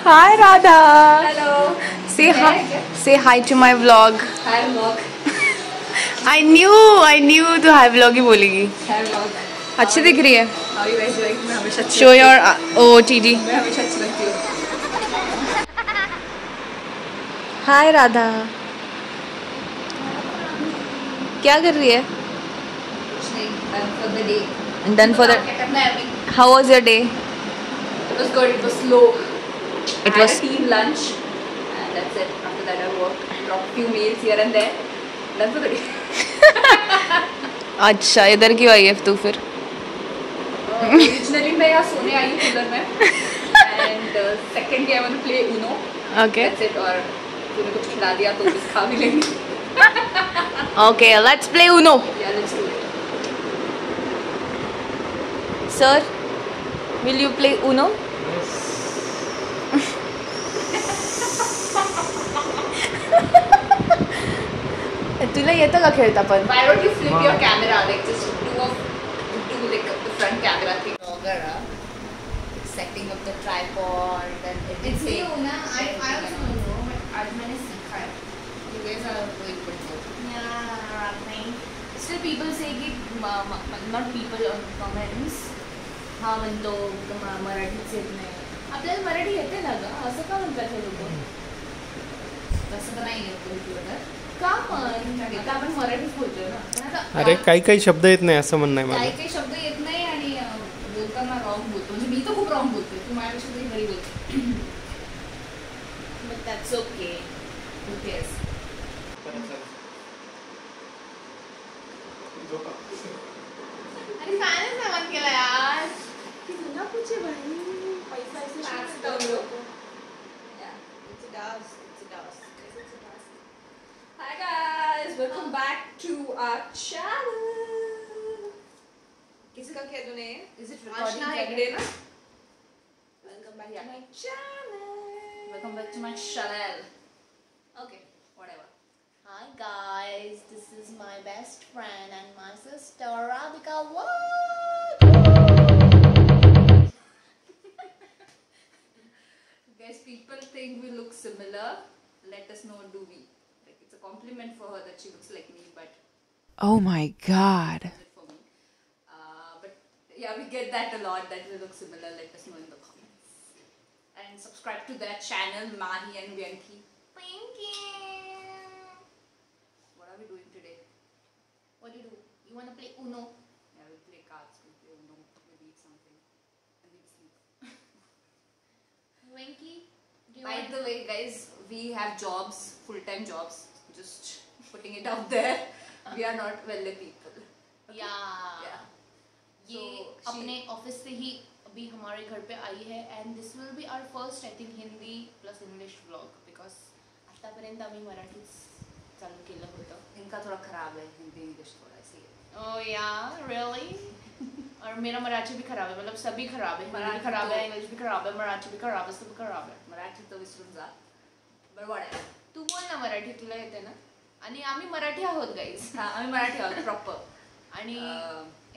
Hi Radha. Hello. Say hi. Say hi to my vlog. Hi vlog. I knew तो hi vlog ही बोलेगी. Hi vlog. अच्छी दिख रही है. How are you guys doing? मैं हमेशा अच्छी Show your OOTD. मैं हमेशा अच्छी लगती हूँ. Hi Radha. क्या कर रही है? कुछ नहीं. Done for the day. Done for the. क्या करना है अभी? How was your day? It was good. It was slow. It I was. had a team lunch, and that's it. After that, I worked, dropped few mails here and there. Done for the day. अच्छा इधर क्यों आई है तू फिर? Originally मैं यहाँ सोने आई हूँ कूलर में. And second day I want to play Uno. Okay. That's it. और तूने कुछ खिला दिया तो कुछ खा भी लेंगे. Okay, let's play Uno. Yeah, let's do it. Sir, will you play Uno? तुला येतं का खेळता पण? Why don't you flip your camera, like just do like the front camera thing. Setting up the tripod and everything. It's new ना. I also don't know, but आज मैंने सीखा है. You guys are doing good work. Yeah, नहीं. Still people say कि not people on comments. हाँ म्हणतो मराठीच येत नाही. आपल्याला मराठी येते ना ग. असं का म्हणतात हे लोक? तसं तर नाही येत तुला. का पण? आता आपण मराठीच बोलतोय ना. अरे काही शब्द येत नाही असं म्हणणं आहे माझं. काही शब्द येत नाही आणि बोलताना रॉंग बोलतो. म्हणजे मी तर खूप रॉंग बोलते. तू माझ्यापेक्षा तरी बरी बोलते. But that's okay. Who cares? अरे फॅनच नाही बंद केला यार. तुला पूछे भाई. पैसा ऐसे Hi guys, welcome back to our channel. किसका क्या तूने? Is it recording? Aashna Heggde ना? Welcome back to my channel. Welcome back to my channel. Okay, whatever. Hi guys, this is my best friend and my sister Radhika. What? Guys, people think we look similar. Let us know, do we? Like, it's a compliment for her that she looks like me, but Oh my God. for me. But yeah, we get that a lot, that we look similar. Let us know in the comments. And subscribe to their channel, Mahi and Vyanki. Thank you. What are we doing today? What do? You wanna play Uno? Yeah, we'll play cards, we'll play Uno, we'll eat something, and we'll sleep. Wenky? Do you By want the way, guys, we have jobs, full-time jobs. Just putting it out there. We are not wealthy people. Yeah. Yeah. ये So, अपने office से ही अभी हमारे घर पे आई है and this will be our first I think Hindi plus English vlog because आतापर्यंत आम्ही मराठीच चालू केलं होतं. इनका थोड़ा खराब है हिंदी इंग्लिश थोड़ा ऐसे ही. Oh yeah, really? और मेरा मराठी भी खराब है, मतलब सभी खराब है. हिंदी भी मराठी खराब तो- है, इंग्लिश भी खराब है, मराठी भी खराब है, सब खराब है. मराठी तो विसरून जा. But whatever. तू बोल ना मराठी, तुला येते ना? आणि आम्ही मराठी आहोत गाईज. हाँ, आम्ही मराठी आहोत प्रॉपर. आणि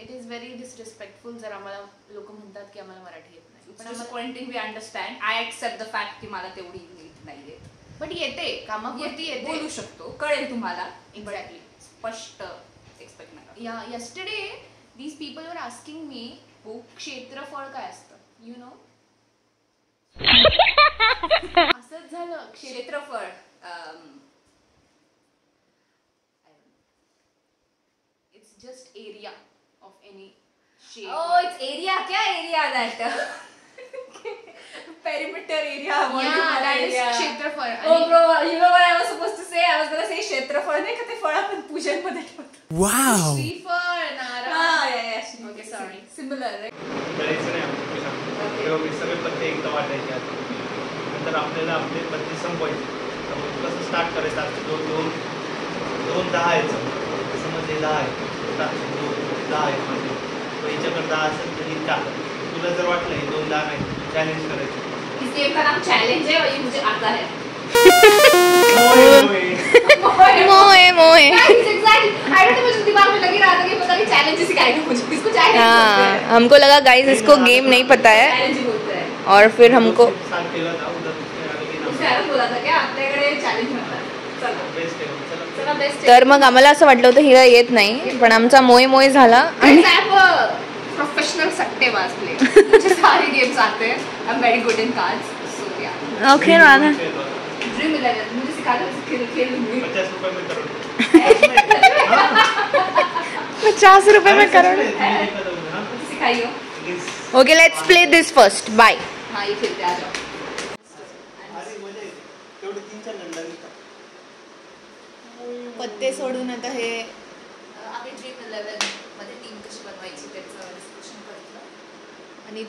इट इज व्हेरी डिसरिस्पेक्टफुल जर आम्हाला लोक म्हणतात की आम्हाला मराठी येत नाही. पण disappointing, we understand. I accept the fact की मला तेवढी नीट नाहीये. बट येते, कामापुरती येते. बोलू शकतो, कळेल तुम्हाला. एक्झॅक्टली. स्पष्ट एक्सपेक्ट नका. या yesterday these people were asking me क्षेत्रफळ काय असतं, यू नो? असंच झालं. क्षेत्रफळ it's just area of any shape. Oh, it's area. क्या area that? Perimeter area. क्षेत्रफळ. Oh bro, you know what I was supposed to say? I was gonna say क्षेत्रफळ नाही का ते फळ आपण पूजनमध्ये ठेवतो. वाव. श्रीफळ, नारळ. Yeah. Okay, sorry. Similar, right? करायचं नाही आपण सांगतो. तेव्हा मी सगळे पत्ते एकदा वाटायचे आधी. नंतर आपल्याला आपले पत्ते संपवायचे. तर मग कसं स्टार्ट करायचं असतं. दोन 10 आहेत. समज हे 10 आहे. 10 आहेत म्हणजे. मग याच्याकडे 10 असेल तर ही 10. तुला जर वाटलं हे 2 10 नाही चॅलेंज करायचं. इस गेम का नाम चैलेंज है और ये मुझे आता है. मोए मोए. Exactly. I don't know, मुझे दिमाग में लग ही रहा था कि पता नहीं चैलेंज ही सिखाएगा मुझे. इसको चैलेंज बोलते हैं. हमको लगा गाइस इसको गेम नहीं पता है चैलेंज ही बोलते हैं. और फिर हमको साथ खेला था उधर त्याला बोला था क्या आपल्याकडे चॅलेंज म्हणतात. चला बेस्ट आहे चला. चला बेस्ट. तर मग आम्हाला असं वाटलं होतं हिला येत नाही, पण आमचा मोय मोय झाला. आणि प्रोफेशनल सट्टेबाज प्लेयर. मुझे सारे गेम्स आते हैं. I am very good in cards. So yeah okay Radha, dream 11 मुझे सिखा दो. खेल लूंगी. 50 रुपये में करोड़. 50 रुपये में करोड़. सिखाइयो. Okay, let's play this first. Bye. हाँ ये खेलते आ जाओ. तेवढे 3-4 गंडा निघतात. पत्ते सोडून आता हे आम्ही ड्रीम 11 मध्ये टीम कशी बनवायची त्याचं डिस्कशन करतलं. आणि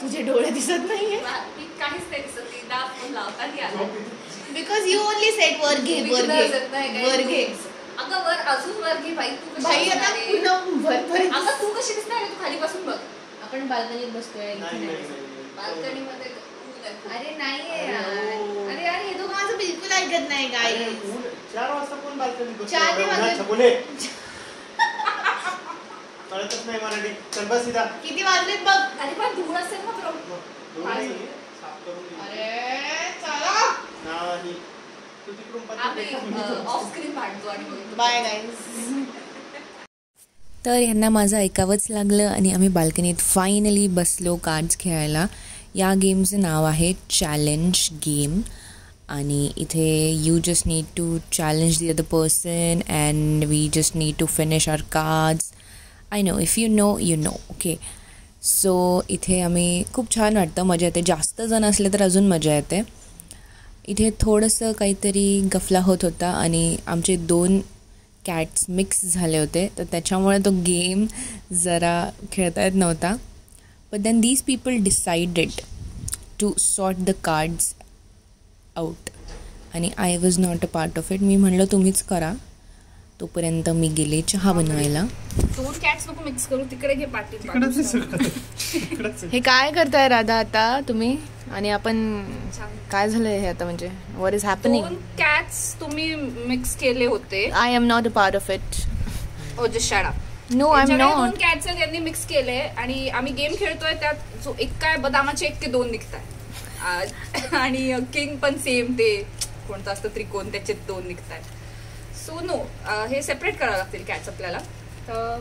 तुझे डोळे दिसत नाहीये. मी काहीच नाही दिसत. तीनदा फोन लावता नाही आला. बिकॉज यू ओनली सेट वर घे. अगं वर अजून वर घे बाई. तू कशी भाई आता दिसणार आहे? पुन्हा भरभर. अगं तू कशी दिसणार आहे? तू खाली बसून बघ. आपण बाल्कनीत बसतोय. बाल्कनीमध्ये अरे नाहीये यार. अरे यार हे दोघं माझं बिलकुल ऐकत नाही गाईज. 4 वाजता कोण बाल्कनीत बसतो? 4 नाही वाजले. छकुले. कळतच नाही मराठी. चल बस इथं. किती वाजलेत बघ. अरे पण धूळ असेल ना ब्रो. साफ करून घे. अरे चला. नाही. तू तिकडून आम्ही ऑफ स्क्रीन भांडतो आणि बघतो. Bye guys. तर यांना माझं ऐकावंच लागलं आणि आम्ही बाल्कनीत फायनली बसलो कार्ड्स खेळायला. या गेमचं नाव आहे चॅलेंज गेम आणि इथे you just need to challenge the other person and we just need to finish our cards. I know, if you know you know. Okay, so इथे आम्ही खूप छान वाटतं, मजा येते. जास्त जण असले तर अजून मजा येते. इथे थोडंसं काहीतरी गफला होत होता आणि आमचे 2 कॅट्स मिक्स झाले होते, तर त्याच्यामुळे तो गेम जरा खेळता येत नव्हता. But then these people decided to sort the cards out आणि I was not a part of it. मी म्हणलं तुम्हीच करा. तोपर्यंत मी गेले चहा बनवायला. 2 कॅट्स नको मिक्स करू. तिकडे घे पाटील. हे काय करताय राधा आता तुम्ही? आणि आपण काय झालंय हे आता, म्हणजे व्हॉट इज हॅपनिंग? 2 कॅट्स तुम्ही मिक्स केले होते. I am not a part of it. Oh just shut up. No I am not. 2 cats त्यांनी मिक्स केले आणि आम्ही गेम खेळतोय. त्यात जो एक काय बदामाचे 1 ते 2 निघतात आणि किंग पण सेम ते कोणतं असतं त्रिकोण त्याचे 2 निघतात. सो नो, हे सेपरेट करावं लागतील कॅट्स आपल्याला. तर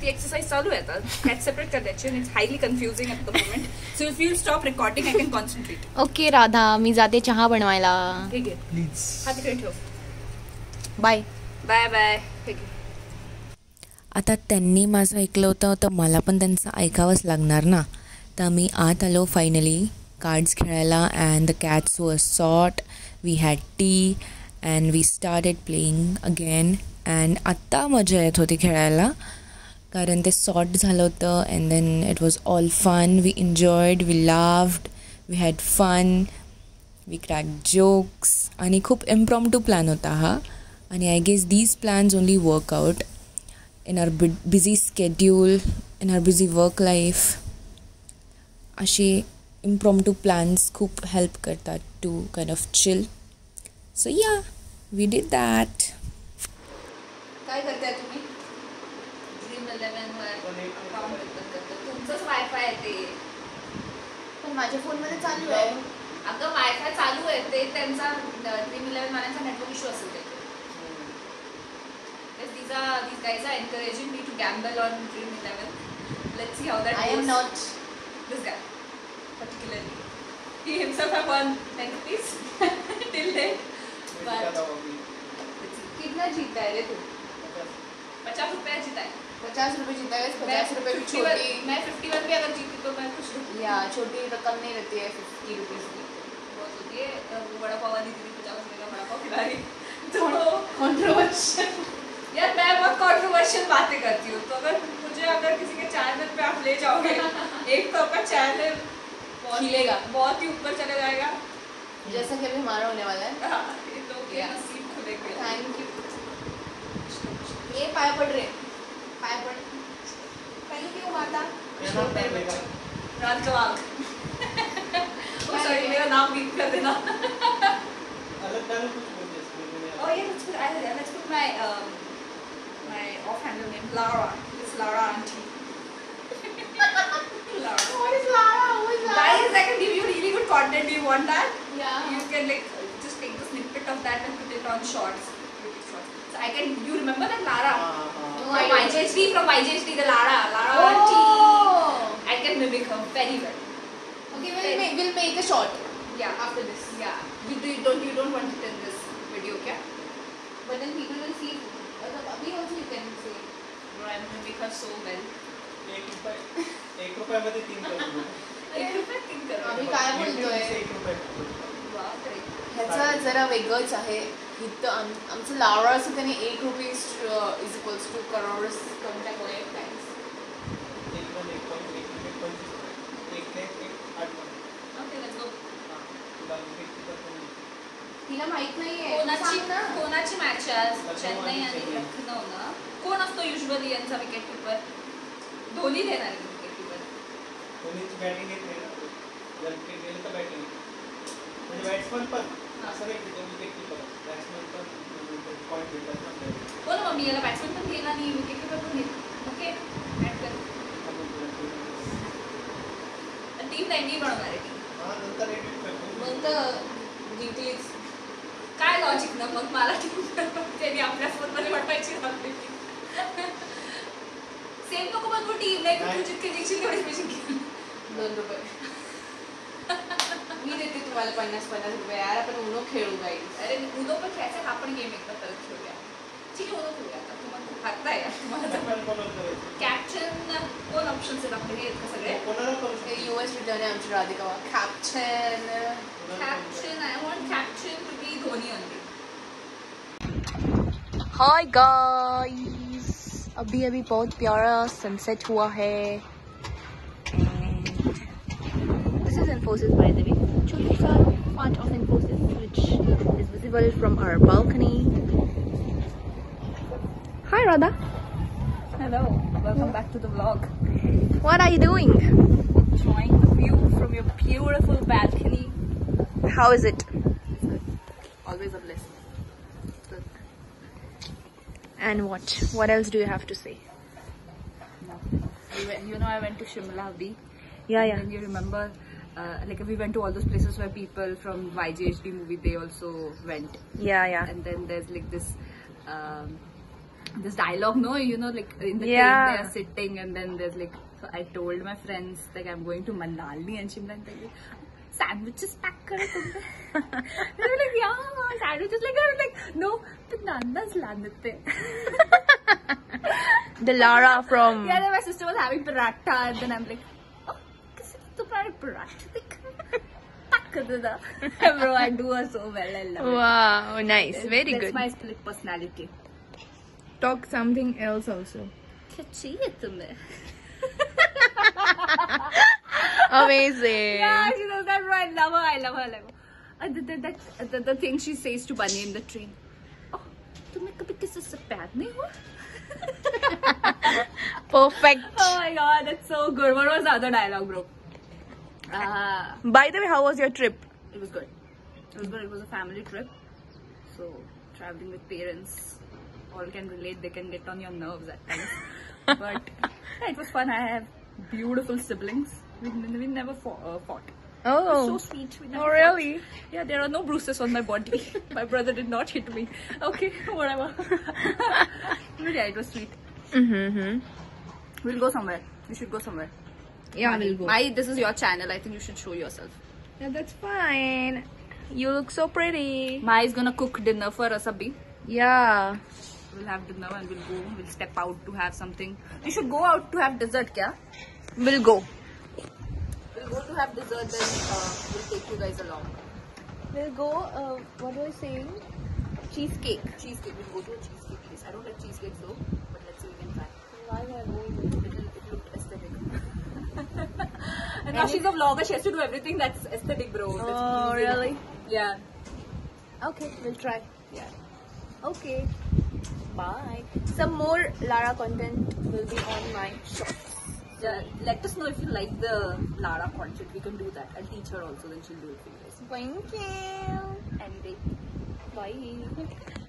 ती एक्सरसाइज चालू आहे आता. कॅट सेपरेट करायची आणि it's highly confusing at the moment. So if you stop recording I can concentrate. Okay Radha, मी जाते चहा बनवायला. हे घे प्लीज. हा तिकडे ठेव. Bye bye bye. हे घे. आता त्यांनी माझं ऐकलं होतं तर मला पण त्यांचं ऐकावंच लागणार ना. तर मी आत आलो फायनली कार्ड्स खेळायला and the cats were sort. We had tea and we started playing again. And आत्ता मजा येत होती खेळायला कारण ते सॉर्ट झालं होतं and then it was all fun. We enjoyed, we loved, we had fun, we crack jokes आणि खूप इम्प्रॉम्प्टू प्लॅन होता हा. आणि I guess these plans only work out in our busy schedule, in our busy work life. असे impromptu plans खूप help करतात to kind of chill. So yeah, we did that. काय करताय तुम्ही? ड्रीम 11 वर account open करतो. तुमचंच wifi आहे ते. पण माझ्या फोन मध्ये चालू आहे. अगं वायफाय चालू आहे ते. त्यांचा ड्रीम 11 वाल्यांचा नेटवर्क इश्यू असेल ते. These guys are encouraging me to gamble on Dream 11. Let's see how that goes. I am not. This guy, particularly. He himself have won 10 rupees till date. But let's see. कितना जीता है रे तू? 50 रुपया जीता है. 50 रुपये जीता है. 50 रुपये की छोटी. मैं 51 भी अगर जीती तो मैं खुश हूँ. या छोटी रकम नहीं रहती है 50 रुपीज की. बहुत होती है. बड़ा पाव वाली दीदी 50 रुपये का बड़ा पाव खिला रही. तो controversial. यार मैं बहुत कॉन्ट्रोवर्शियल बातें करती हूँ. तो अगर किसी के चैनल पे आप ले जाओगे एक तो आपका चैनल खिलेगा, बहुत ही ऊपर चले जाएगा जैसा कि अभी हमारा होने वाला है. तो नसीब खुलेंगे. Thank you. ये पाया पड़ रहे, पाया पड़. थैंक यू माता. राजवाग. सॉरी मेरा नाम बीट कर देना. Oh yeah, let's put my offhanded name, Lara. It's Lara auntie. Lara. What is Lara? Who is Lara? Guys, I can give you really good content. Do you want that? You can like just take the snippet of that and put it on shorts. So I can. You remember that Lara? No, From YGHD, the Lara T. I can mimic her very well. Okay, we'll make a short. Yeah. After this. Yeah. You don't want it in this video, okay? But then people will see. We also you can say. Bro, I mimic her so well. एक रुपयामध्ये 3 करोड. आम्ही काय बोलतोय ह्याचा जरा वेगळंच आहे. इथं आमचं लावरा असं त्याने ₹1 इज इक्वल्स टू करोड्स करून टाकलंय टाइम्स. तिला माहित नाहीये कोणाची मॅच आहे चेन्नई आणि लखनौ ना. कोण असतो युजली यांचा विकेट कीपर? धोनी देणार विकेट कीपर. धोनीची बॅटिंग येते ना. जर ते गेलं तर बॅटिंग म्हणजे बॅट्समन पण असं नाही की विकेट कीपर बॅट्समन पण पॉईंट भेटतात. हो ना मम्मी याला बॅट्समन पण घेईल आणि विकेट कीपर पण घेईल. ओके ऍड कर. टीम 90 बनवणार आहे टीम. नंतर एडिट करतो. मग तर जिंकलीच. काय लॉजिक ना मग मला त्यांनी आपल्या फोनमध्ये वाटायची आपली सेम नको बघू टीम नाही तू जितके जिंकशील तेवढेच मी जिंकेल. ₹2 मी देते तुम्हाला ₹50 यार. आपण उनो खेळू बाई. अरे उनो पण खेळायचा. आपण गेम एकदा परत खेळूया. ठीक आहे उनो खेळूया. आता तुम्हाला खूप हातताय कॅप्चन कोण ऑप्शन्स आहेत आपले हे आहेत का सगळे? कोणाला करू शकतो? US रिटर्न आहे आमची Radhika. Captain I want captain to be Dhoni only. Hi guys, अभी बहुत प्यारा सनसेट हुआ है. This is Infosys by the way. Choose part of Infosys which is visible from our balcony. Hi Radha. Hello, welcome back to the vlog. What are you doing? Enjoying the view from your beautiful balcony. How is it? Always a bliss. And what else do you have to say? You know I went to Shimla Abhi. Yeah. And you remember like we went to all those places where people from YGHD movie they also went. Yeah. And then there's like this dialogue, no, you know, like in the Yeah. train they are sitting and then there's like, so I told my friends like I'm going to Manali and Shimla and they're like, sandwiches pack karo tumne. They were like, yeah, sandwiches. Like I was like, no, bananas la dete. The Lara from Yeah, then my sister was having paratha and then I'm like, oh, kisi tumhare paratha pack kar dena. Bro, I do her so well. I love it. Wow, nice, very That's good. my split personality. Talk something else also. क्या चाहिए तुम्हें? Amazing. Yeah, she does that. Bro, I love her. The thing she says to Bunny in the train. Oh, तुम्हें कभी किसी से प्यार नहीं हुआ? Perfect. Oh my god, that's so good. What was the other dialogue, bro? By the way, how was your trip? It was good. It was a family trip. So traveling with parents, all can relate. They can get on your nerves at times. But yeah, it was fun. I have beautiful siblings. We never fought. Oh, It was so sweet. We never oh really? fought. Yeah, there are no bruises on my body. My brother did not hit me. Okay, whatever. But yeah, it was sweet. Mm-hmm. We'll go somewhere. We should go somewhere. Yeah, we'll go. This is your channel. I think you should show yourself. Yeah, that's fine. You look so pretty. Mai is gonna cook dinner for us, Abhi. Yeah. We'll have dinner and we'll step out to have something. We should go out to have dessert, kya? We'll go. We'll go to have dessert, then we'll take you guys along. We'll go, what was I saying? Cheesecake. Cheesecake, we'll go to a cheesecake place. I don't like cheesecake though, but let's see, we can try. Why am I going? It looked aesthetic. And now she's a vlogger, she has to do everything that's aesthetic, bro. That's Oh, pleasing. really? Yeah. Okay, we'll try. Yeah. Okay. Bye. Some more Lara content will be on my shop. Yeah. Let us know if you like the Lara content. We can do that. I'll teach her also, then she'll do it for you guys. Thank you. Any day. Bye.